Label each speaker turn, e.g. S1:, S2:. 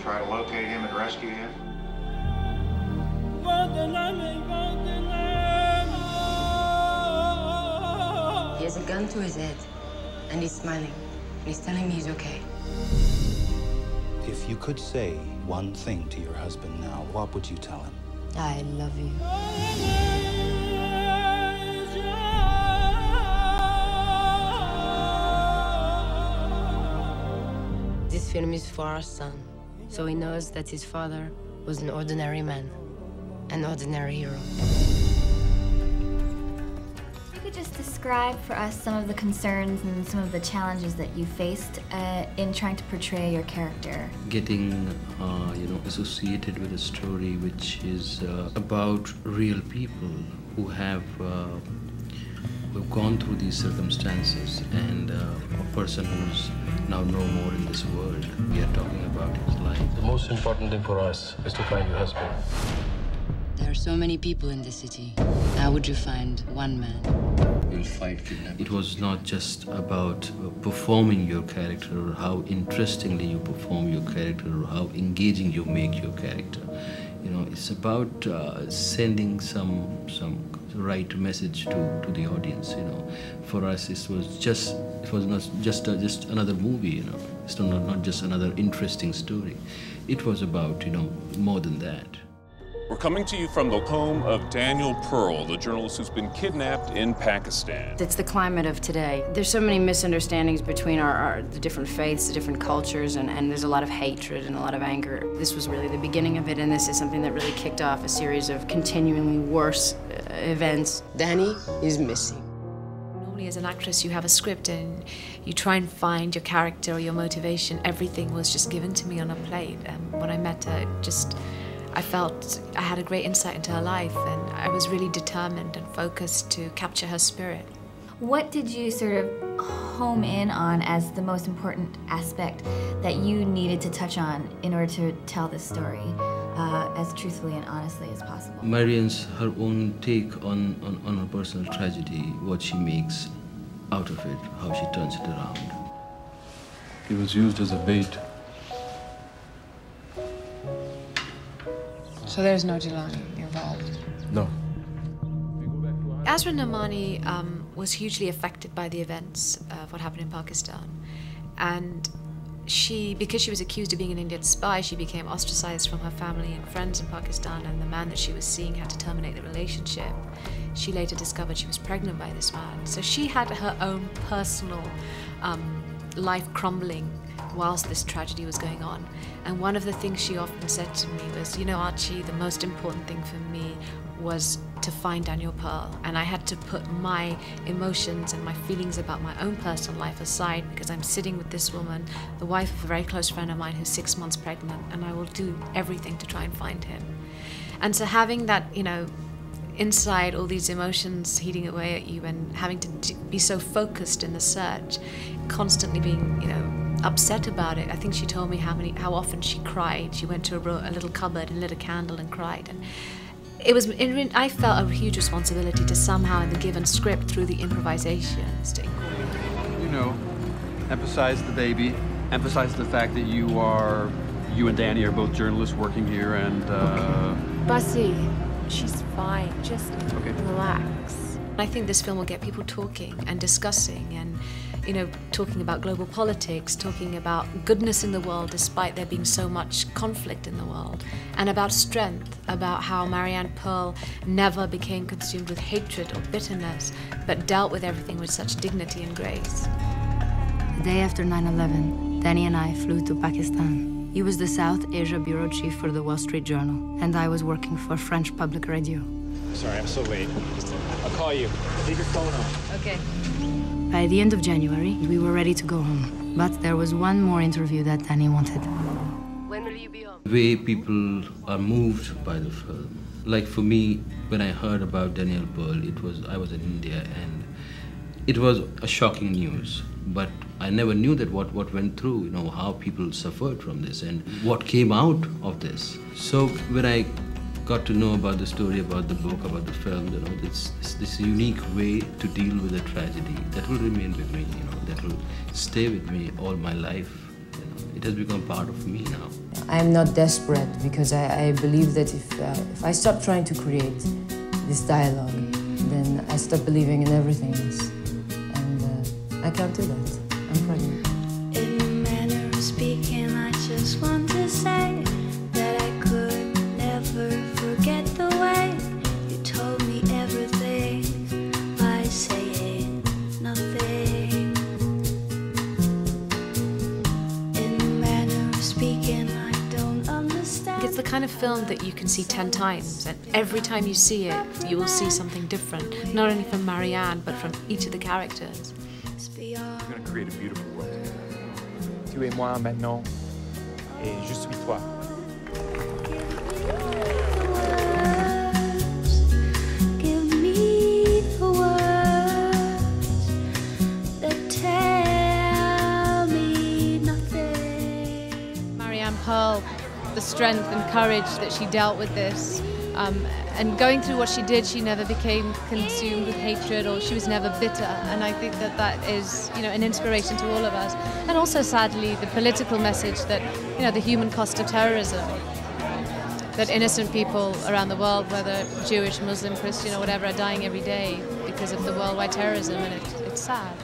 S1: try to locate him and rescue him?
S2: He has a gun to his head, and he's smiling. And he's telling me he's okay.
S3: If you could say one thing to your husband now, what would you tell him?
S2: I love you. This film is for our son, so he knows that his father was an ordinary man, an ordinary hero.
S4: You could just describe for us some of the concerns and some of the challenges that you faced in trying to portray your character.
S5: Getting, associated with a story which is about real people who have gone through these circumstances, and a person who's now no more in this world. We are talking about his life.
S6: The most important thing for us is to find your husband.
S2: There are so many people in this city. How would you find one man?
S6: We'll fight kidnappers.
S5: It was not just about performing your character, or how interestingly you perform your character, or how engaging you make your character. It's about sending some right message to the audience. For us, it was not just another movie. It's not just another interesting story. It was about more than that.
S7: We're coming to you from the home of Daniel Pearl, the journalist who's been kidnapped in Pakistan.
S8: It's the climate of today. There's so many misunderstandings between the different faiths, the different cultures, and there's a lot of hatred and a lot of anger. This was really the beginning of it, and this is something that really kicked off a series of continually worse events.
S2: Danny is missing.
S9: Normally as an actress you have a script and you try and find your character or your motivation. Everything was just given to me on a plate. When I met her, I felt I had a great insight into her life, and I was really determined and focused to capture her spirit.
S4: What did you sort of home in on as the most important aspect that you needed to touch on in order to tell this story as truthfully and honestly as possible?
S5: Mariane's her own take on her personal tragedy, what she makes out of it, how she turns it around.
S6: He was used as a bait.
S10: So there's no Jelani involved?
S6: No.
S9: Asra Nomani was hugely affected by the events of what happened in Pakistan. And because she was accused of being an Indian spy, she became ostracized from her family and friends in Pakistan, and the man that she was seeing had to terminate the relationship. She later discovered she was pregnant by this man. So she had her own personal life crumbling whilst this tragedy was going on. And one of the things she often said to me was, Archie, the most important thing for me was to find Daniel Pearl. And I had to put my emotions and my feelings about my own personal life aside, because I'm sitting with this woman, the wife of a very close friend of mine who's 6 months pregnant, and I will do everything to try and find him. And so having that, inside all these emotions heating away at you, and having to be so focused in the search, constantly being, upset about it. I think she told me how often she cried. She went to a little cupboard and lit a candle and cried. And I felt a huge responsibility to somehow, in the given script, through the improvisations, to incorporate.
S11: Emphasize the baby, emphasize the fact that you and Danny are both journalists working here, and
S9: Bussy, she's fine, just relax. I think this film will get people talking and discussing, and talking about global politics, talking about goodness in the world despite there being so much conflict in the world, and about strength, about how Mariane Pearl never became consumed with hatred or bitterness, but dealt with everything with such dignity and grace.
S8: The day after 9/11, Danny and I flew to Pakistan. He was the South Asia bureau chief for the Wall Street Journal, and I was working for French public radio.
S12: Sorry, I'm so late. I'll call you. Leave your phone on.
S8: Okay. By the end of January, we were ready to go home. But there was one more interview that Danny wanted.
S2: When will you be home?
S5: The way people are moved by the film. Like for me, when I heard about Daniel Pearl, I was in India, and it was a shocking news. But I never knew that what went through, how people suffered from this and what came out of this. So when I got to know about the story, about the book, about the film, it's this unique way to deal with a tragedy that will remain with me, that will stay with me all my life. It has become part of me now.
S2: I'm not desperate because I believe that if I stop trying to create this dialogue, then I stop believing in everything else. And I can't do that. I'm pregnant.
S13: In a manner of speaking, I just want to say that I could never forget the way you told me everything by saying nothing. In a manner of speaking, I don't understand.
S9: It's the kind of film that you can see 10 times, and every time you see it, you will see something different, not only from Mariane, but from each of the characters.
S12: We're going to create a beautiful world together. Tu es moi maintenant, et je suis toi.
S13: Give me the words that tell me nothing.
S14: Mariane Pearl, the strength and courage that she dealt with this. And going through what she did, she never became consumed with hatred, or she was never bitter. And I think that that is, an inspiration to all of us. And also, sadly, the political message that, the human cost of terrorism, that innocent people around the world, whether Jewish, Muslim, Christian, or whatever, are dying every day because of the worldwide terrorism, and it's sad.